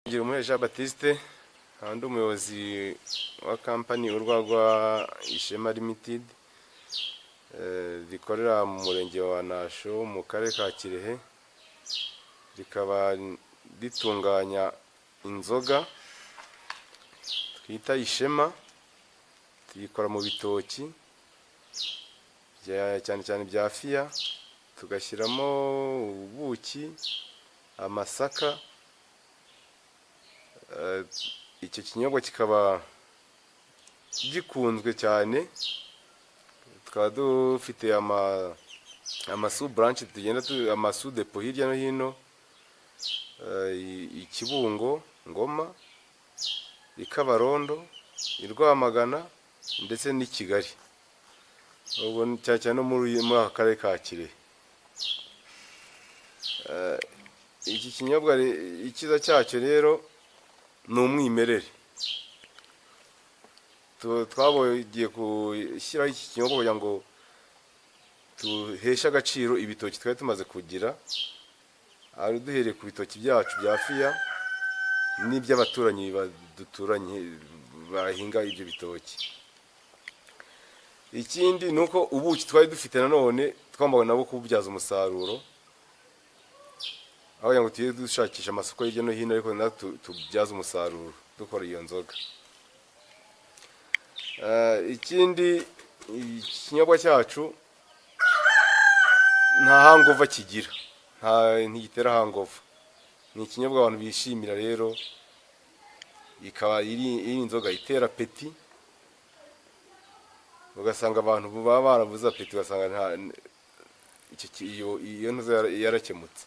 Ngirumuhe Jean Baptiste kandi umuyobozi wa company urwagwa Ishema Limited rikorera mu murenge wa Nasho mu karere ka Kirehe, rikaba ritunganya inzoga twita Ishema, tuyikora mu bitoki cyane cyane bya fiya, tugashyiramo ubuki, amasaka. Icyo kinyobwa kikaba gikunzwe cyane, tukaba dufite amasu branch tugenda amasu depo hirya no hino, Ikibungo, Ngoma, Ikabarondo, Rwamagana ndetse n'i Kigali, ubwo cyane no muri aka karere ka Kirehe. Iki kinyobwa ikiza cyacyo rero ni umwimerere. Twabogiye gushyiraho iki kinyobwa kugira ngo tuheshe agaciro ibitoki twari tumaze kugira, ari duhereye ku bitoki byacu bya fiya n'iby'abaturanyi baduturanye bahinga ibyo bitoki. Ikindi nuko ubuki twari dufite nanone twambaye nabo kububyaza umusaruro, aho ngo tugiye dushakisha amasoko hirya no hino, ariko natwe tubyaza umusaruro dukora iyo nzoga. Ikindi ikinyobwa cyacu nta hangova kigira, ntigitera hangova, ni ikinyobwa abantu bishimira. Rero ikaba iri inzoga itera peti, ugasanga abantu baba barabuze apeti, ugasanga iyo ntuza yarakemutse.